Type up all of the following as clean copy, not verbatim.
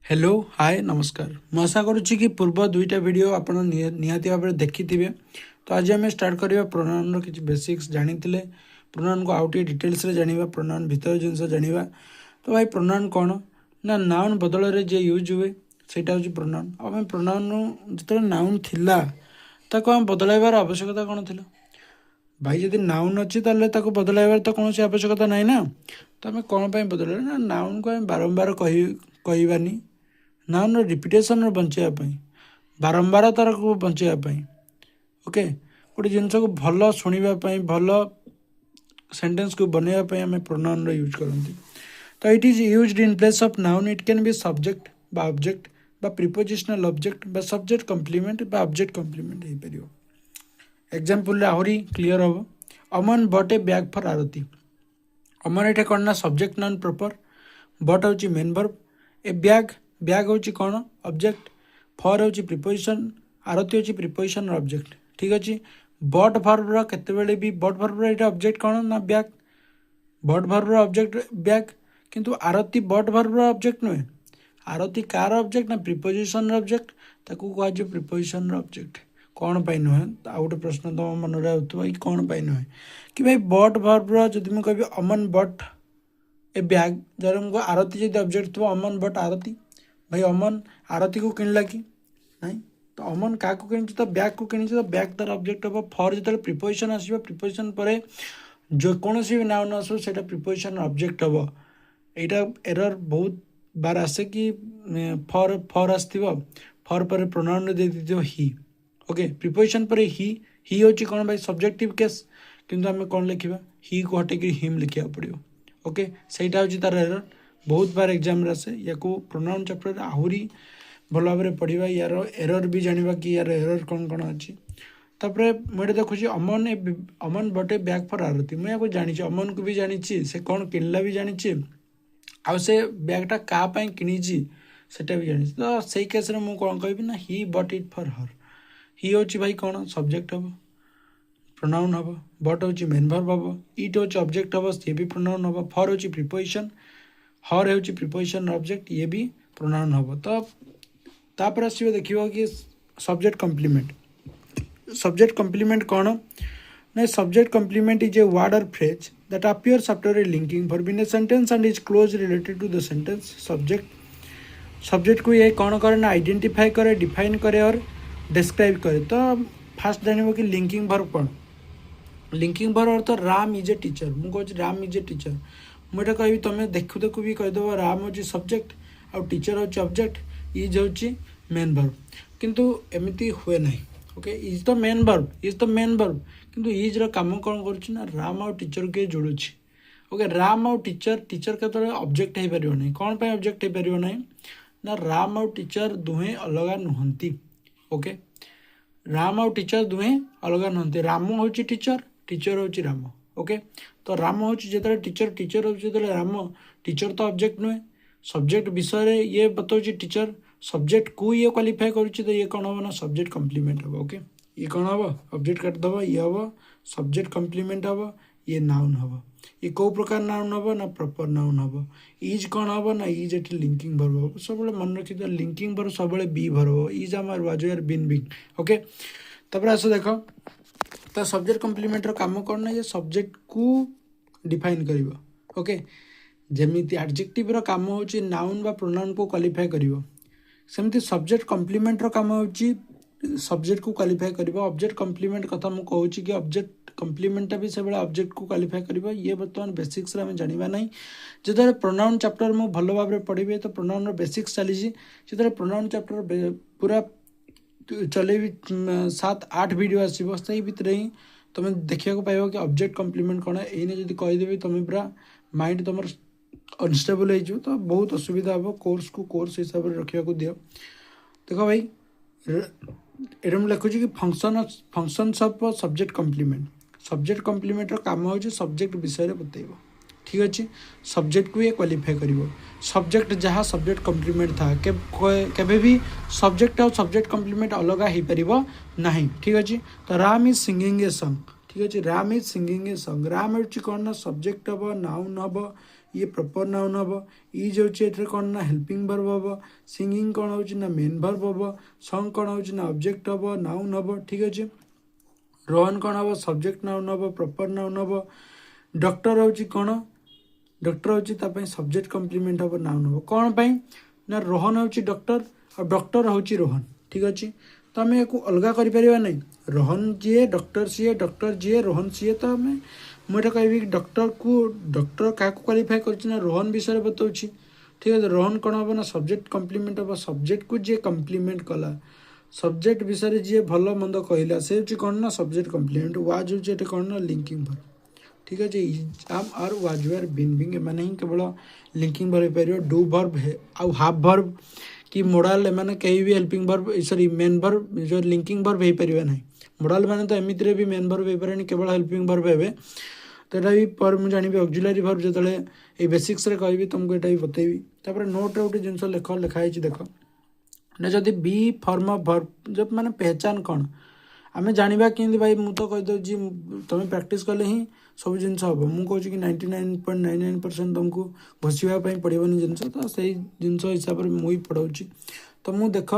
Hello hi नमस्कार मैं आशा करुच्ची कि पूर्व दुईटा वीडियो आप निहाती भाव देखी थे। तो आज आम स्टार्ट करवा प्रोनाउन किसी बेसिक्स जानी प्रोनाउन को आउट डिटेल्स रे जानिबा प्रोनाउन भितर जिनस जानिबा। तो भाई प्रोनाउन कौन ना नाउन बदल रे जे यूज हुए सेटा होची प्रोनाउन। आम प्रोनाउन जो नाउन थिला ताको आम बदलाइबार आवश्यकता कौन थिला भाई जदि नाउन अच्छी ताको बदलाइबार तो कौन आवश्यकता ना ना। तो आम कौन पर बदल ना नाउन को आम बारंबार कहबानी नाउन रिपिटेसन बचाई बारंबार तार को बचाई ओके गोटे जिनस को भल शुणापी भल सेंटेंस को बनवाई आम प्रोनाउन यूज करती। तो it is used in place of noun it can be subject बा ऑब्जेक्ट बा प्रिपोजिशनल ऑब्जेक्ट बा सब्जेक्ट कम्प्लीमेंट बा ऑब्जेक्ट कम्प्लीमेंट हो पार। एग्जांपल आहरी क्लीयर हम अमन बट ए बैग फॉर आरती। अमन ये कौन ना सब्जेक्ट नाउन प्रॉपर बट हूँ मेन वर्ब ए बैग बैग हूँ कौन ऑब्जेक्ट फॉर हूँ प्रिपोजिशन आरती हूँ प्रिपोजिशन ऑब्जेक्ट ठीक अच्छे। बट वर्ब केते भी बट वर्ब ये ऑब्जेक्ट कौन ना bag but verb object bag किंतु आरती बट वर्ब ऑब्जेक्ट नुहे आरती कार ऑब्जेक्ट ना प्रिपोजिशन ऑब्जेक्ट ताकू कह प्रिपोजिशन ऑब्जेक्ट कौन पाई नुहे। आउ गोटे प्रश्न तुम मन में आउथवा कि कौन पाई नुहे कि भाई बट वर्ब जब मुझे कह अमन बट ए बैग जब मुझे आरती जब ऑब्जेक्ट थो अमन बट आरती भाई अमन आरती को किणला कि नहीं तो अमन क्या कि तो बैग को कि तो बैग तार ऑब्जेक्ट हम फॉर जो प्रिपोजिशन आसो प्रिपोजिशन पर जो कौन भी नाउन आसो से प्रिपोजिशन ऑब्जेक्ट हम यहाँ एरर बहुत बार आसे कि फॉर फॉर आसो फॉर पर प्रोनाउन दे दी ही ओके प्रिपोजिशन पर ही हूँ कौन भाई सब्जेक्टिव केस किंतु आम कौन लिखा ही को हटेक हिम लिखा पड़ो ओके सहीटा हूँ तार एरर बहुत बार एग्जाम आसे या प्रोनाउन चैप्टर आहरी भल भाव पढ़ा यार एरर भी जाना कि यार एरर कौन कौन अच्छी। तापर मुझे देखुची अमन बट ए बैग फॉर आरती मुझे जानी अमन को भी जानी से कौन किणला भी जानी आउ से बैगटा क्या किणी सेटा भी जानी। तो सही केस में मुझे कौन कह ना ही बट इट फॉर हर ही हूँ भाई कौन सब्जेक्ट हम प्रोनाउन हम बट हूँ मेन वर्ब हम इट हूँ ऑब्जेक्ट हम सी भी प्रोनाउन हम फॉर हूँ प्रिपोजिशन हर हूँ प्रिपोजिशन ऑब्जेक्ट ये भी प्रोनाउन हम। तो तापर आसो देखिए कि सब्जेक्ट कम्प्लीमेंट कौन ना subject complement is a word or phrase that appears after a linking verb in a sentence and is closely related to the sentence subject को ये कौन करे ना आइडेंटिफाई करे डिफाइन करे और डिस्क्राइब करे। तो फास्ट जान कि लिंकिंग वर्ब कौन linking verb earth Ram is a teacher मुझे राम इज ए टीचर मुझे कह तुम देखु देखु भी कहीदेव राम हूँ सब्जेक्ट आउ टीचर हूँ ऑब्जेक्ट इज हूँ मेन वर्ब किंतु एमती हुए ना okay is the main verb किंतु इज काम कौन करुँच राम आउ टीचर के जोड़ुची ओके राम आउ टीचर के ऑब्जेक्ट हो पार ना कौन पर ऑब्जेक्ट हो पार ना ना राम आउ टीचर दुहे अलग नुहंती ओके राम आउ टीचर दुहे अलग नुहंती राम हूँ टीचर हूँ राम ओके। तो राम हूँ जो टीचर हूँ जो राम टीचर तो ऑब्जेक्ट नुहे सब्जेक्ट विषय ये बताऊँ टीचर सब्जेक्ट को ये क्वालिफाई करुच्ची तो ये कौन हम ना सब्जेक्ट कम्प्लीमेंट हम ओके ये कौन हम ऑब्जेक्ट काटिदेव ये हम सब्जेक्ट कम्प्लीमेंट हम ये नाउन हम ये कौ प्रकार नाउन हम ना प्रॉपर नाउन हम इज कौन हम ना इज एट लिंकिंग वर्ब हम सब मन रखी लिंकिंग वर्ब सब बी वर्ब इज आम वाज यार बीन बिंग ओके। तापर आस देख तो सब्जेक्ट कम्प्लीमेंट काम कौन ना ये सब्जेक्ट को डिफाइन कर ओके जमी एडजेक्टिव काम हूँ नाउन बा प्रोनाउन को क्वालिफाई कर सेमती सब्जेक्ट कम्प्लीमेंट काम हूँ सब्जेक्ट को क्वालिफाई कर ऑब्जेक्ट कम्प्लीमेंट कथा मुझे कहूँ कि ऑब्जेक्ट कम्प्लीमेंटा भी से ऑब्जेक्ट को क्वालिफाई कर ये बर्तमान बेसिक्स आम जाना ना जो प्रोनाउन चैप्टर मुझे भल भाव पढ़ी तो प्रोनाउन बेसिक्स चली जो प्रोनाउन चैप्टर पूरा चलेबी 7-8 वीडियो आसो से भितर ही तुम देखा पाइब कि ऑब्जेक्ट कम्प्लीमेंट कौन एने जब कहीदेवी तुम पूरा माइंड तुम अनस्टेबल हो तो बहुत असुविधा हम कोर्स को कोर्स हिसाब से रखा दियो। देख भाई ये लिखुची कि फंक्शंस ऑफ सब्जेक्ट कम्प्लीमेंट काम हो सब्जेक्ट विषय बतेब ठीक अच्छे सब्जेक्ट को ये क्वालिफाई कर सब्जेक्ट जहाँ सब्जेक्ट कम्प्लीमेंट था केबे भी सब्जेक्ट और सब्जेक्ट कम्प्लीमेंट अलग हो पार ना ठीक अच्छे। तो Ram is singing a song ठीक अच्छे Ram is singing a song Ram हूँ कौन ना सब्जेक्ट हम नाउन हम ये प्रॉपर नाउन हम इज होचे कौन ना हेल्पिंग वर्ब हम सिंगिंग कौन हो ना मेन वर्ब हम सॉन्ग कौन हो ना ऑब्जेक्ट हम नाउन हम ठीक अच्छे रोहन कौन हम सब्जेक्ट नाउन हम प्रॉपर नाउन हम डॉक्टर हूँ कौन डॉक्टर हूँ सब्जेक्ट कम्प्लीमेंट हम नाउन हम कौन पाई ना रोहन हूँ डॉक्टर और डॉक्टर हूँ रोहन ठीक अच्छे तो आम या अलग कर नहीं रोहन जी डॉक्टर जी रोहन सी तो आम मुझे कहि डॉक्टर को डॉक्टर क्या क्वालिफाई कर रोहन विषय बताऊँ ठीक है रोहन कौन हम ना सब्जेक्ट कम्प्लीमेंट हम सब्जेक्ट को जी कम्प्लीमेंट कला सब्जेक्ट विषय जी भल मंद कहला से कौन ना सब्जेक्ट कम्प्लीमेंट वाज हूँ कौन ना लिंकिंग भर ठीक है am are was were been being एम ही केवल लिंकिंग भर हो पार डू भर्ब आउ हाफ भर्ब कि मोडाल एम कहीं भी helping verb sorry main verb जो लिंकिंग भर्ब हो पार ना मोडाल मैंने तो एमती भी मेन भर्ब हो पारे केवल हेल्पिंग भर्ब हे तो यहाँ भी पर मुझे जानी ऑक्सिलरी भर्ब जो ये बेसिक्स कहि तुमको यहाँ भी बतेबी तापर नोट गोटे जिन लिखाई देख ना जदि बी फॉर्म ऑफ भर्ब जब माने पहचान कौन आम जाना कि भाई मुझे तो कहीदे तुम प्रैक्टिस कले ही सब जिन हम मुझे कहूँ कि 99.99% तुमको घोषापी पड़ोनी जिन तो से जिन हिसाब से मुझे पढ़ाऊँ तो मुझे देख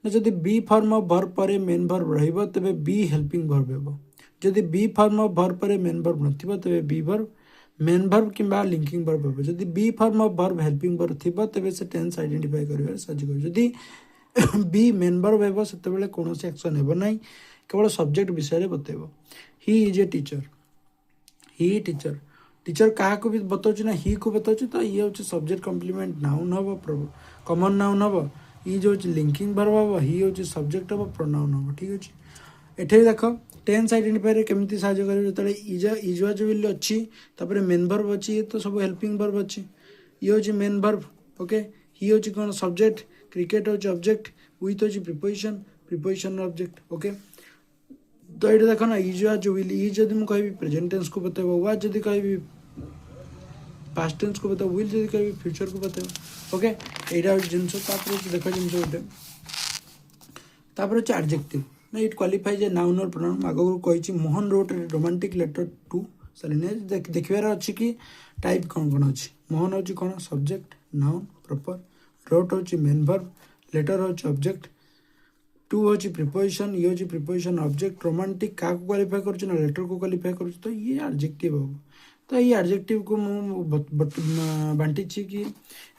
ना जदि बी फॉर्म ऑफ भर्ब पर मेन भर्ब रे बी हेल्पिंग भर्ब हे जदि बी फॉर्म ऑफ भर्ब पर मेन भर्ब नथिबो तबे बी भर्ब मेन भर्ब किंबा लिंकिंग भर्ब हे जदि be form of verb helping verb थिबो तबे से टेंस आइडेंटिफाई करिवे साजिक जदि बी मेन भर्ब हेबो सेते बेले कोनोसी एक्शन हेबो नै केवल सब्जेक्ट विषय बतेबो he is a teacher he teacher teacher क्या भी बताऊँ ना ही को बताऊँ तो ये हूँ सब्जेक्ट कम्प्लीमेंट नाउन हम कमन नाउन हम इज हूँ लिंकिंग भर्ब हम ही हूँ सब्जेक्ट हम प्रोनाउन हम ठीक अच्छे एठे देख टेंस आइडेंटिफाई केमती साहाय्य कर इज इज वाज विल अच्छी तापर मेन भर्ब अच्छी ये तो सब हेल्पिंग भर्ब अच्छी ये हूँ मेन भर्ब ओके ही हूँ कौन सब्जेक्ट क्रिकेट हूँ ऑब्जेक्ट विथ हूँ प्रिपोजिशन ऑब्जेक्ट ओके तो ये देख ना इज वाज विल इज जब मुझे कहि प्रेजेंट टेंस को बतेबो वाज जब कहि पास्ट टेंस को बतेबो विल जब कहि फ्यूचर को बतेबो ओके एटा जिनस देख जिनस गोटे तापर एडजेक्टिव ना it qualifies a noun or pronoun आगु कही Mohan wrote romantic letter to Salina देखिबार अच्छी कि टाइप कौन कौन अच्छी मोहन हूँ कौन सब्जेक्ट नाउन प्रॉपर रोट हूँ मेन भर्ब लेटर हूँ ऑब्जेक्ट टू हूँ प्रिपोजिशन ये हूँ प्रिपोजिशन ऑब्जेक्ट रोमांटिक क्या क्वालिफाई कर लेटर को क्वालिफाई कर तो ये एडजेक्टिव हम तो ये एडजेक्टिव को मुझे बांटी कि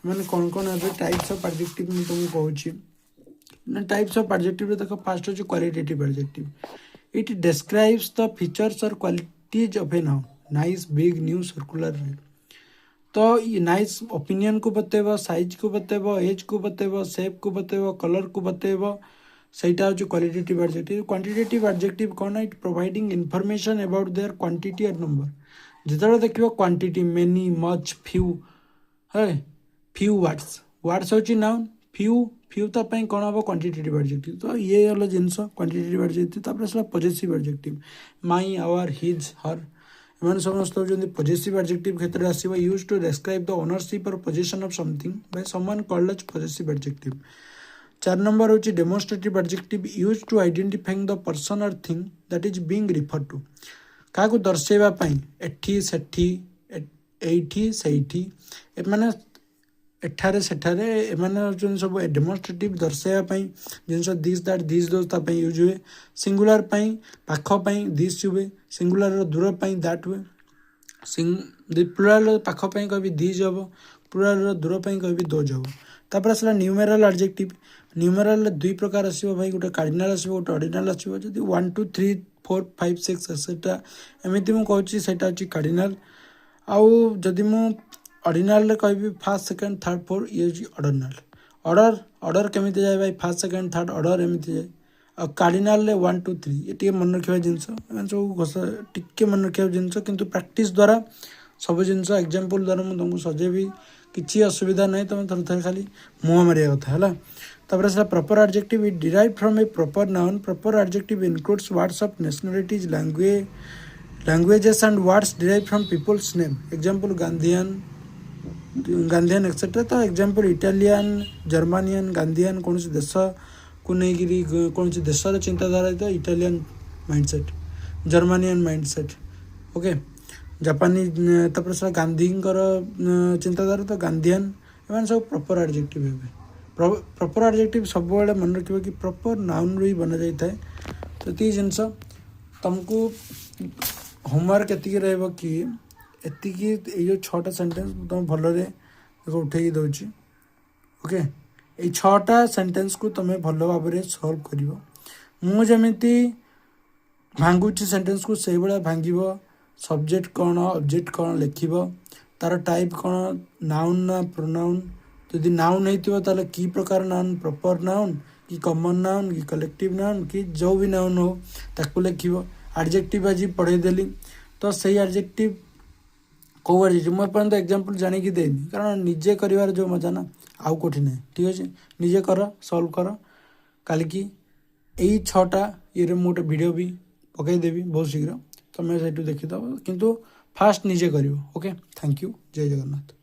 मैंने कौन कौन ए टाइप्स ऑफ एडजेक्टिव मुझे तुमको कहूँ ना टाइप्स ऑफ एडजेक्टिव देख फर्स्ट हूँ qualitative adjective it describes the features or qualities of a noun nice big new circular red तो ये नाइस ओपिनियन को बतेब साइज को बतेब एज को बतेब शेप को बतेब कलर को बतेब सहीटा हूँ क्वालिटेटिव एडजेक्टिव क्वांटिटेटिव एडजेक्टिव कौन it providing information about their quantity और नंबर जिते देखिए क्वांटिटी मेनी मच फ्यू है फ्यू वार्ड्स वार्ड्स हूँ नाउन फ्यू फ्यू तापाई कौन हम क्वांटिटेटिव एडजेक्टिव तो ये हल जिनस क्वांटिटेटिव एडजेक्टिव तापर आसला possessive adjective my our his her एम समस्त होती पॉजिटिव एडजेक्टिव क्षेत्र में आसो use to describe the ownership or possession of something by someone called as possessive adjective 4 number हूँ demonstrative adjective use to identifying the person or thing that is being refer to क्या दर्शाइवाई एठी सेठी एठी सेठी एमाने एठारे सेठारे एमाने होचन सब डेमोन्स्ट्रेटिव दर्शाइवाई जिनस दिस दैट दिस दोज तापाई यूज हुए सिंगुलर पाई पाख पाई दिस हुए सिंगुलर दूर पाई दैट हुए प्लुराल पाख पाई कभी दिज हम प्लुराल दूर पाई कभी दोज हम तापर आसला न्यूमेराल एडजेक्टिव न्यूमेराल दुई प्रकार आसो भाई गोटे कार्डिनाल आसो गोटे ऑर्डिनाल आसो जदि 1 2 3 4 5 6 सेटा एमती मुझे कहूँ सेटा हूँ कार्डिनाल आउ जदि मु ऑर्डिनाल कहि फर्स्ट सेकंड थर्ड फोर्थ ये ऑर्डिनाल ऑर्डर ऑर्डर केमी जाए भाई फर्स्ट सेकंड थर्ड ऑर्डर एमती जाए और कार्डिनाल 1 2 3 ये टे मन रखा जिनस सब घोषा टिके मन रखा जिनस किंतु प्रैक्टिस द्वारा सब जिनस एग्जांपल द्वारा मुझे तुमको सजेबी किसी असुविधा नहीं तुम थोड़े थोड़े खाली मुँह मारिया कथा है तापर आसला proper adjective it derive from a proper noun proper adjective includes words of nationalities languages and words derive from people's name example Gandhian etcetera तो एग्जांपल इटालियन जर्मानियन गांधीयन कौन देश को लेकिन कौन देशर चिंताधारा तो Italian mindset Germanian mindset okay जापानी तापर से गांधींकर चिंताधारा तो गांधीयन एम सब प्रॉपर एडजेक्टिव हे प्रॉपर एडजेक्टिव सब मन रखिए कि प्रॉपर नाउन रू ही बना जाए तो ये जिनस तुमको होमवर्क एति रहा कि एति ये छटा सेंटेंस तुम भल उठे दूची ओके ये छटा सेंटेंस को तुम भल भाव सॉल्व कर मुझे भांगुची सेंटेंस को से भाया भांग सब्जेक्ट कौन ऑब्जेक्ट कौन लिख तार टाइप कौन नाउन ना प्रोनाउन जदि नाउन होता कि प्रकार नाउन प्रॉपर नाउन कि कॉमन नाउन कि कलेक्टिव नाउन कि जो भी नाउन हो ताको लिख एडजेक्टिव आज पढ़ेदेली तो सही एडजेक्टिव कौ एडजेक्टिव मुझे पर्यटन एग्जांपल जानिकी देनी कारण निजे कर जो मजा ना आउ कौटी ना ठीक अच्छे निजे कर सॉल्व कर काल की यही छटा ये मुझे वीडियो भी पकईदेवी बहुत शीघ्र तुम्हें से देखीद किंतु फास्ट निजे कर ओके थैंक यू जय जगन्नाथ।